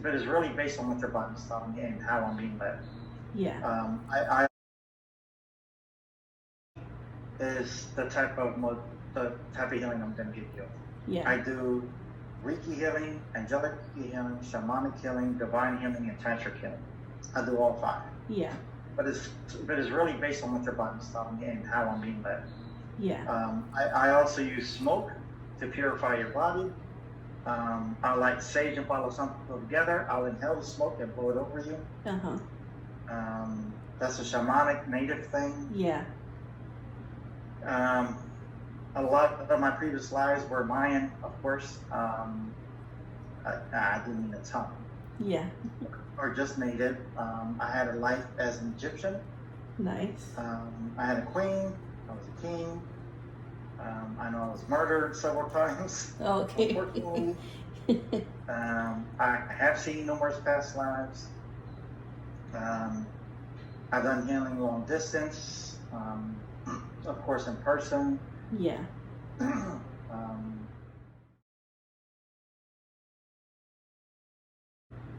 but it's really based on what your body's telling me and how I'm being led. Yeah. I is the type of healing I'm going to give you. Yeah. I do Reiki healing, angelic Reiki healing, shamanic healing, divine healing, and tantric healing. I do all 5. Yeah. But it's really based on what your body's telling me and how I'm being led. Yeah. I also use smoke to purify your body. I like sage and Palo Santo together. I'll inhale the smoke and blow it over you. Uh-huh. That's a shamanic native thing. Yeah. A lot of my previous lives were Mayan, of course. I didn't mean a ton. Yeah. Or just native. I had a life as an Egyptian. Nice. I had a queen. I was a king. I know I was murdered several times. Okay. Unfortunately. I have seen numerous past lives. I've done healing long distance, of course in person. Yeah.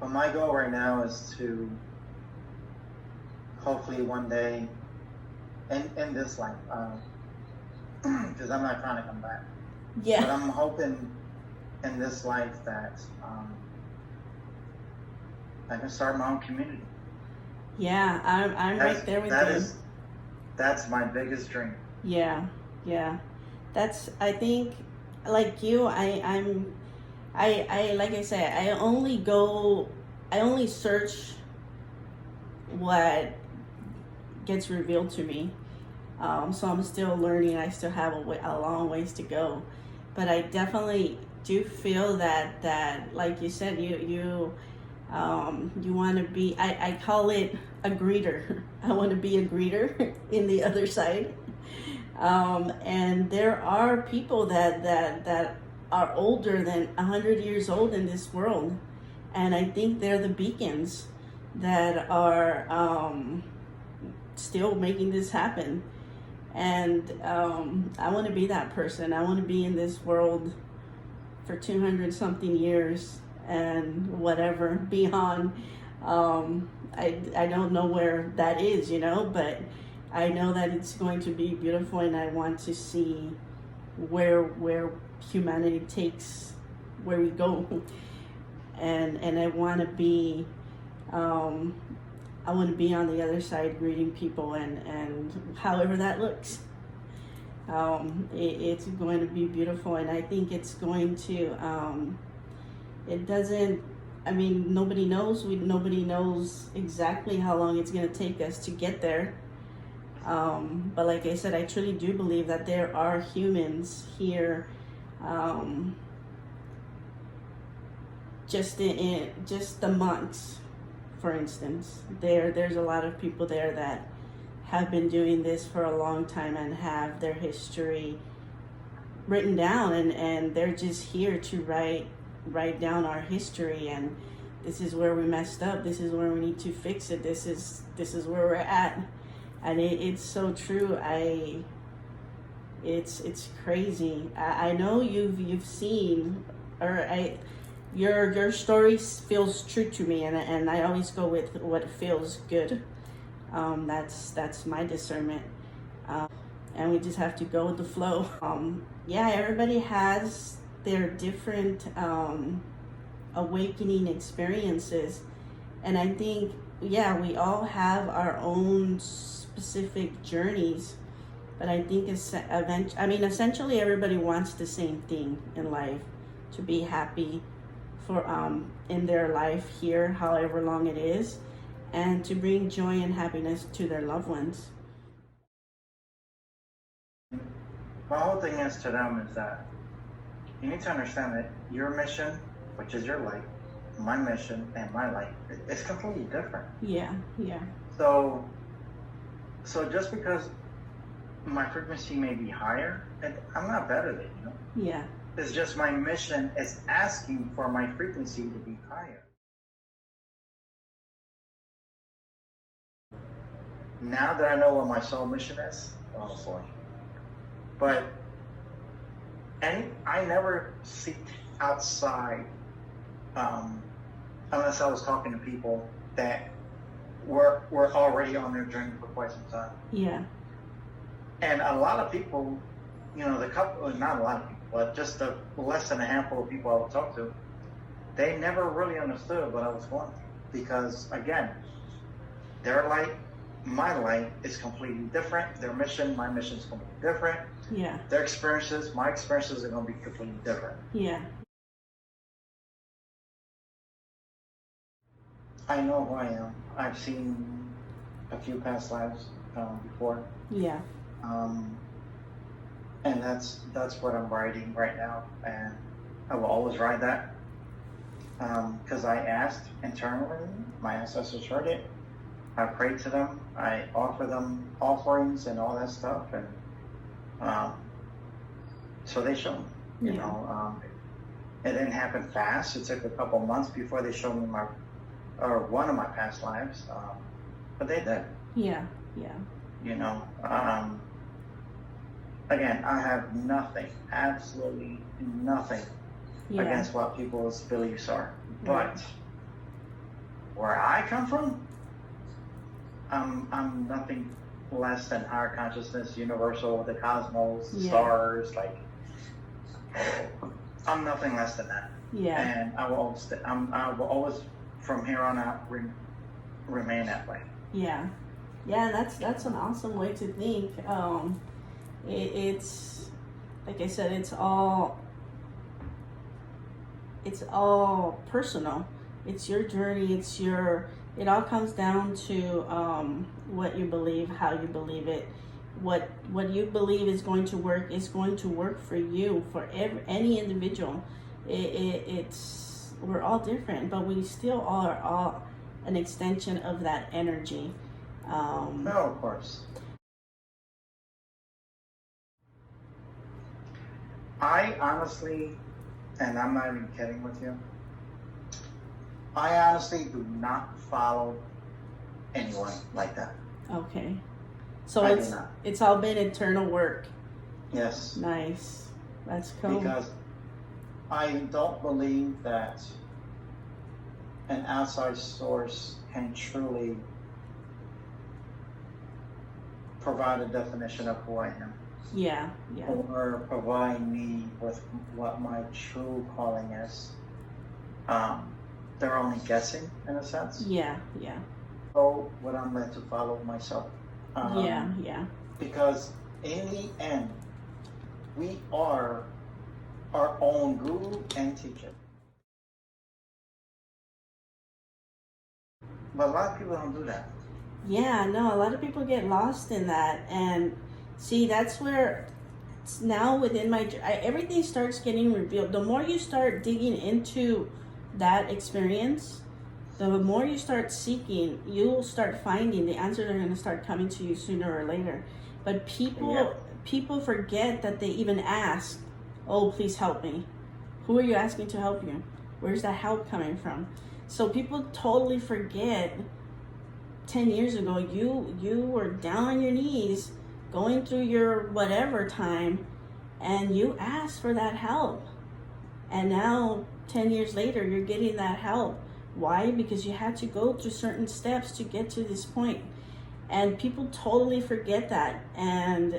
But my goal right now is to hopefully one day in this life, because I'm not trying to come back. Yeah. But I'm hoping in this life that I can start my own community. Yeah, I'm right there with you. That's my biggest dream. Yeah, yeah. That's, I think, like you, I'm like I said, I only search what gets revealed to me. So I'm still learning. I still have a long ways to go, but I definitely do feel that like you said, you want to be. I call it a greeter. I want to be a greeter in the other side. And there are people that are older than 100 years old in this world, and I think they're the beacons that are still making this happen. And I want to be that person. I want to be in this world for 200 something years and whatever beyond. I don't know where that is, but I know that it's going to be beautiful, and I want to see where humanity takes, where we go. And I want to be on the other side greeting people, and however that looks. It's going to be beautiful, and I think it's going to it doesn't, I mean, nobody knows exactly how long it's going to take us to get there. But like I said, I truly do believe that there are humans here, just the monks, for instance. There's a lot of people there that have been doing this for a long time and have their history written down, and they're just here to write down our history, and this is where we messed up, this is where we need to fix it, this is where we're at. And it's so true. It's crazy. I know you've seen, your story feels true to me, and I always go with what feels good. That's my discernment, and we just have to go with the flow. Yeah, everybody has their different awakening experiences, and I think, yeah, we all have our own specific journeys, but I think essentially everybody wants the same thing in life: to be happy for in their life here, however long it is, and to bring joy and happiness to their loved ones. My whole thing is to them is that you need to understand that your mission, which is your life, my mission and my life, is completely different. Yeah. So just because my frequency may be higher, and I'm not better than you. Yeah. It's just my mission is asking for my frequency to be higher. Now that I know what my soul mission is, oh boy. But I never seek outside unless I was talking to people that were already on their journey for quite some time. Yeah. And a lot of people, you know, not a lot of people, but just less than a handful of people I would talk to, they never really understood what I was going through. Because, again, their light, my light is completely different. Their mission, my mission is completely different. Yeah. Their experiences, my experiences are going to be completely different. Yeah. I know who I am. I've seen a few past lives before. Yeah. And that's what I'm writing right now, and I will always write that because I asked internally. My ancestors heard it. I prayed to them. I offer them offerings and all that stuff, and so they showed me. You Yeah. know, it didn't happen fast. It took a couple months before they showed me one of my past lives, but they did. Yeah. Yeah. You know. Again, I have nothing, absolutely nothing Yeah. against what people's beliefs are. Right. But where I come from, I'm nothing less than higher consciousness, universal, the cosmos, the Yeah. stars. Like, I'm nothing less than that. Yeah. And I will always, from here on out, remain that way. Yeah. Yeah, that's an awesome way to think. It's like I said, it's all personal. It's your journey. It all comes down to what you believe, how you believe it. What you believe is going to work is going to work for you, for any individual. We're all different, but we still are all an extension of that energy. No, of course. I honestly, and I'm not even kidding with you, I honestly do not follow anyone like that. Okay. So I do not. it's all been internal work. Yes. Nice. That's cool. Because I don't believe that an outside source can truly provide a definition of who I am. Yeah, yeah. Or provide me with what my true calling is. They're only guessing in a sense. Yeah, yeah. So what I'm led to follow myself. Yeah, yeah. Because in the end, we are our own guru and teacher. But a lot of people don't do that. Yeah, no, a lot of people get lost in that. And see, that's where it's now within everything starts getting revealed. The more you start digging into that experience, the more you start seeking, you'll start finding the answers are going to start coming to you sooner or later. But people forget that they even ask, "Oh, please help me." Who are you asking to help you? Where's that help coming from? So people totally forget 10 years ago you were down on your knees going through your whatever time and you asked for that help. And now 10 years later you're getting that help. Why? Because you had to go through certain steps to get to this point. And people totally forget that. And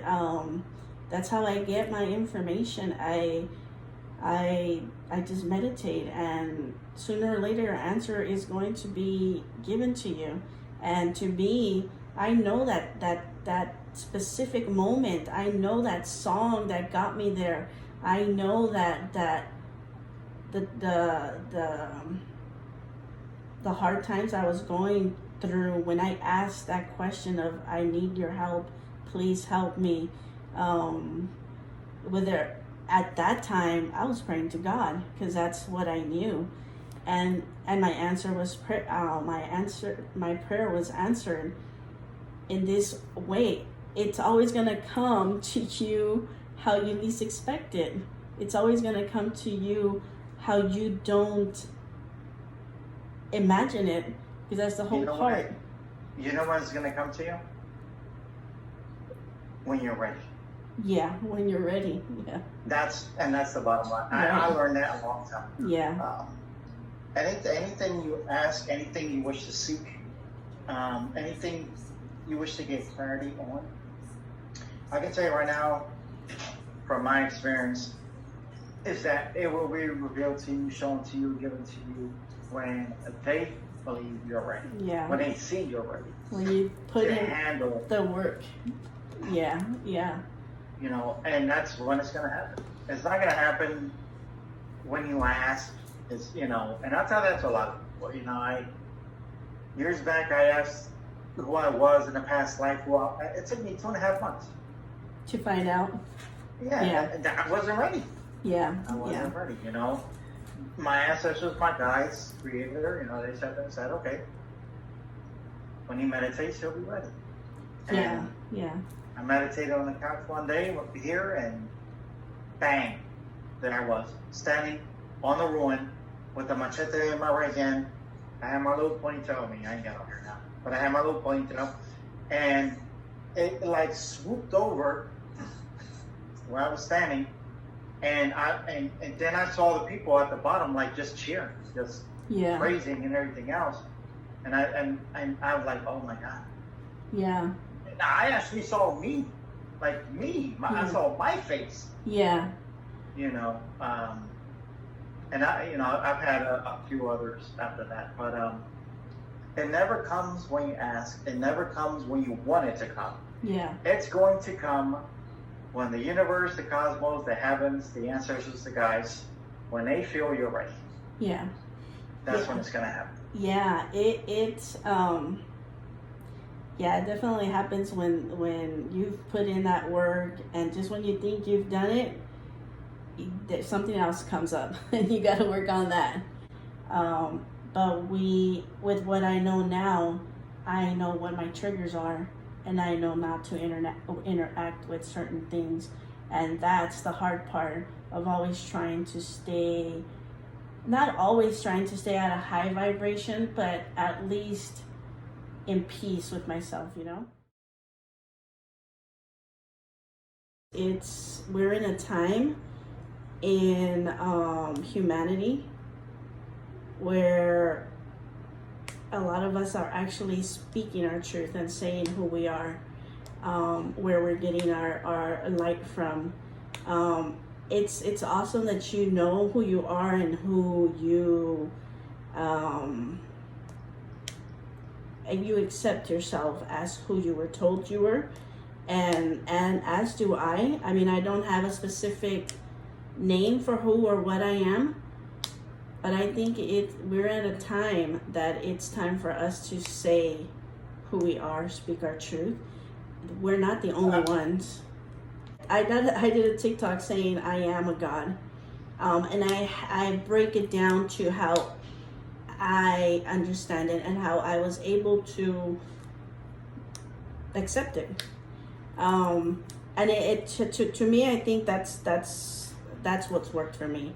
that's how I get my information. I just meditate, and sooner or later an answer is going to be given to you. And to me, I know that specific moment. I know that song that got me there. I know that the hard times I was going through when I asked that question of "I need your help, please help me." Whether at that time I was praying to God because that's what I knew, and my answer was my prayer was answered in this way. It's always gonna come to you how you least expect it. It's always gonna come to you how you don't imagine it, because that's the whole part. You know when it's gonna come to you? When you're ready. Yeah, when you're ready. Yeah. That's the bottom line. Right. I learned that a long time ago. Yeah. anything you ask, anything you wish to seek, anything you wish to get clarity on, I can tell you right now, from my experience, is that it will be revealed to you, shown to you, given to you when they believe you're ready. Yeah. When they see you're ready. When you put to in handle the work. Yeah, yeah. You know, and that's when it's gonna happen. It's not gonna happen when you ask. It's, you know, and I tell that to a lot of people. You know, years back I asked who I was in the past life. Well, it took me 2.5 months To find out. Yeah. I wasn't ready. Yeah. I wasn't ready. You know, my ancestors, my guides, creator. You know, they said, okay, when he meditates, he'll be ready. And Yeah. I meditated on the couch one day here, and bang, there I was, standing on the ruin with the machete in my right hand. I had my little ponytail. I mean, I ain't got it here now, but I had my little ponytail, and it like swooped over where I was standing, and then I saw the people at the bottom like just cheering, just praising and everything else, and I was like, oh my God. Yeah. I actually saw me, like me. I saw my face. Yeah. You know, and I've had a few others after that, but it never comes when you ask. It never comes when you want it to come. Yeah. It's going to come when the universe, the cosmos, the heavens, the ancestors, the guides, when they feel you're ready. Yeah. That's when it's gonna happen. Yeah. Yeah, it definitely happens when you've put in that work, and just when you think you've done it, something else comes up and you got to work on that. But with what I know now, I know what my triggers are, and I know not to interact with certain things. And that's the hard part of always trying to stay, not always trying to stay at a high vibration, but at least in peace with myself, you know? We're in a time in humanity where a lot of us are actually speaking our truth and saying who we are, where we're getting our light from. It's awesome that you know who you are and who you and you accept yourself as who you were told you were, and as do I. I mean, I don't have a specific name for who or what I am, but I think we're at a time that it's time for us to say who we are, speak our truth. We're not the only ones. I did a TikTok saying I am a God, and I break it down to how I understand it and how I was able to accept it. And to me, I think that's what's worked for me.